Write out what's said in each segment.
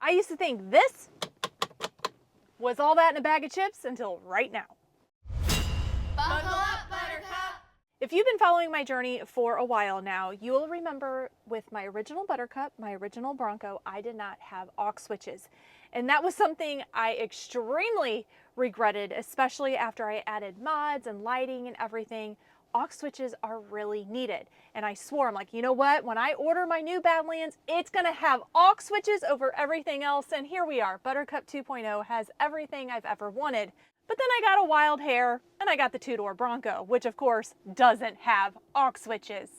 I used to think this was all that in a bag of chips until right now. Buckle up, Buttercup! If you've been following my journey for a while now, you will remember with my original Buttercup, my original Bronco, I did not have aux switches. And that was something I extremely regretted, especially after I added mods and lighting and everything. Aux switches are really needed. And I swore, I'm like, you know what? When I order my new Badlands, it's gonna have aux switches over everything else. And here we are. Buttercup 2.0 has everything I've ever wanted. But then I got a wild hair and I got the two-door Bronco, which of course doesn't have aux switches.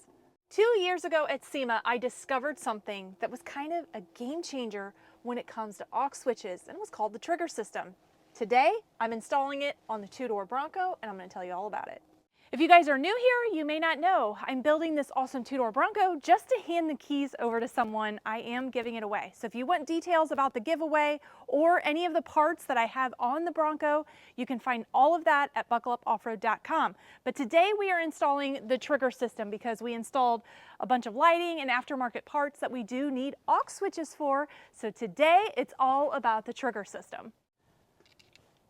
2 years ago at SEMA, I discovered something that was kind of a game changer when it comes to aux switches, and it was called the trigger system. Today, I'm installing it on the two-door Bronco, and I'm going to tell you all about it. If you guys are new here, you may not know, I'm building this awesome two-door Bronco just to hand the keys over to someone. I am giving it away. So if you want details about the giveaway or any of the parts that I have on the Bronco, you can find all of that at buckleupoffroad.com. But today we are installing the trigger system because we installed a bunch of lighting and aftermarket parts that we do need aux switches for. So today it's all about the trigger system.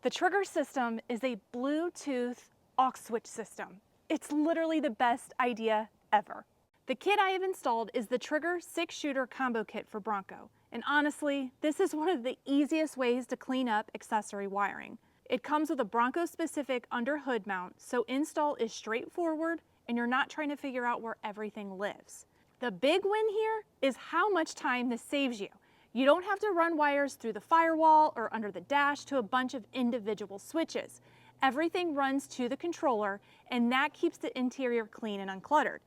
The trigger system is a Bluetooth aux switch system. It's literally the best idea ever. The kit I have installed is the Trigger 6-shooter combo kit for Bronco. And honestly, this is one of the easiest ways to clean up accessory wiring. It comes with a Bronco specific under hood mount, so install is straightforward and you're not trying to figure out where everything lives. The big win here is how much time this saves you. You don't have to run wires through the firewall or under the dash to a bunch of individual switches. Everything runs to the controller, and that keeps the interior clean and uncluttered.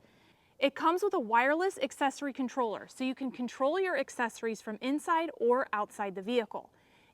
It comes with a wireless accessory controller, so you can control your accessories from inside or outside the vehicle.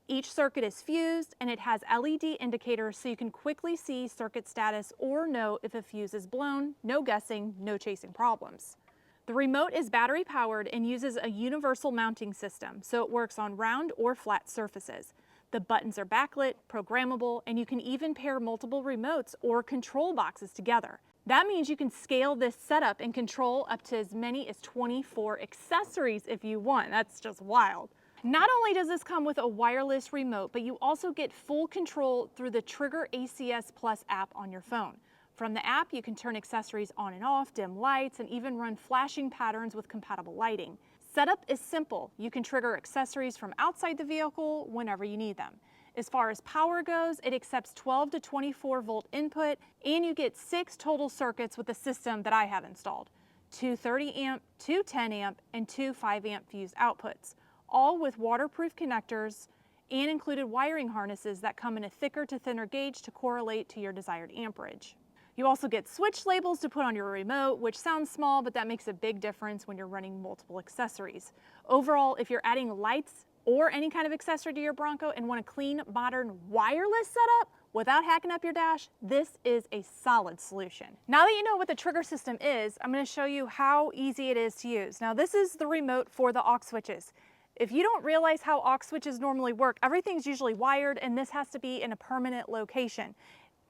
Each circuit is fused, and it has LED indicators so you can quickly see circuit status or know if a fuse is blown. No guessing, no chasing problems. The remote is battery powered and uses a universal mounting system, so it works on round or flat surfaces. The buttons are backlit, programmable, and you can even pair multiple remotes or control boxes together. That means you can scale this setup and control up to as many as 24 accessories if you want. That's just wild. Not only does this come with a wireless remote, but you also get full control through the Trigger ACS Plus app on your phone. From the app, you can turn accessories on and off, dim lights, and even run flashing patterns with compatible lighting. Setup is simple. You can trigger accessories from outside the vehicle whenever you need them. As far as power goes, it accepts 12 to 24 volt input, and you get 6 total circuits with the system that I have installed. 2 30 amp, 2 10 amp, and 2 5 amp fuse outputs, all with waterproof connectors and included wiring harnesses that come in a thicker to thinner gauge to correlate to your desired amperage. You also get switch labels to put on your remote, which sounds small, but that makes a big difference when you're running multiple accessories. Overall, if you're adding lights or any kind of accessory to your Bronco and want a clean, modern, wireless setup without hacking up your dash, this is a solid solution. Now that you know what the trigger system is, I'm going to show you how easy it is to use. Now, this is the remote for the aux switches. If you don't realize how aux switches normally work, everything's usually wired, and this has to be in a permanent location.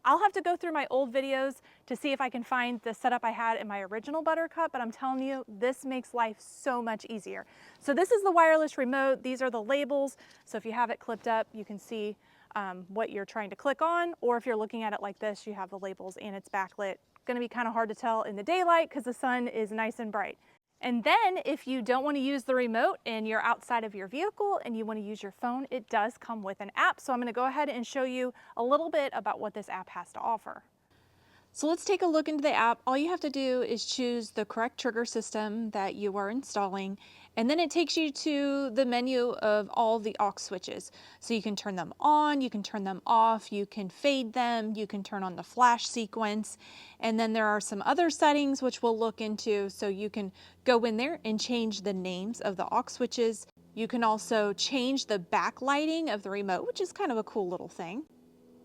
I'll have to go through my old videos to see if I can find the setup I had in my original Buttercup, but I'm telling you, this makes life so much easier. So this is the wireless remote. These are the labels. So if you have it clipped up, you can see what you're trying to click on, or if you're looking at it like this, you have the labels and it's backlit. Gonna be kind of hard to tell in the daylight because the sun is nice and bright. And then if you don't want to use the remote and you're outside of your vehicle and you want to use your phone, it does come with an app. So I'm going to go ahead and show you a little bit about what this app has to offer. So let's take a look into the app. All you have to do is choose the correct trigger system that you are installing, and then it takes you to the menu of all the aux switches. So you can turn them on, you can turn them off, you can fade them, you can turn on the flash sequence, and then there are some other settings which we'll look into, so you can go in there and change the names of the aux switches. You can also change the backlighting of the remote, which is kind of a cool little thing.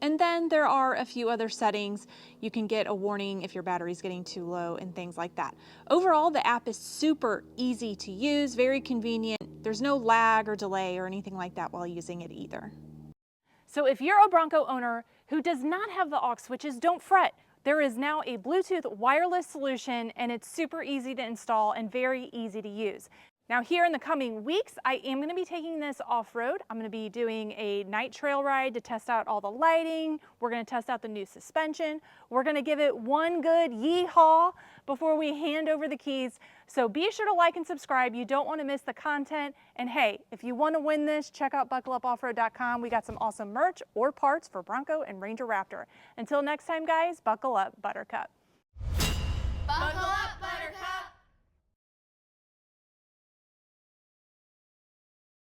And then there are a few other settings. You can get a warning if your battery's getting too low and things like that. Overall, the app is super easy to use, very convenient. There's no lag or delay or anything like that while using it either. So if you're a Bronco owner who does not have the aux switches, don't fret. There is now a Bluetooth wireless solution, and it's super easy to install and very easy to use. Now here in the coming weeks, I am going to be taking this off-road. I'm going to be doing a night trail ride to test out all the lighting. We're going to test out the new suspension. We're going to give it one good yee-haw before we hand over the keys. So be sure to like and subscribe. You don't want to miss the content. And hey, if you want to win this, check out buckleupoffroad.com. We got some awesome merch or parts for Bronco and Ranger Raptor. Until next time, guys, buckle up, Buttercup. Buckle up.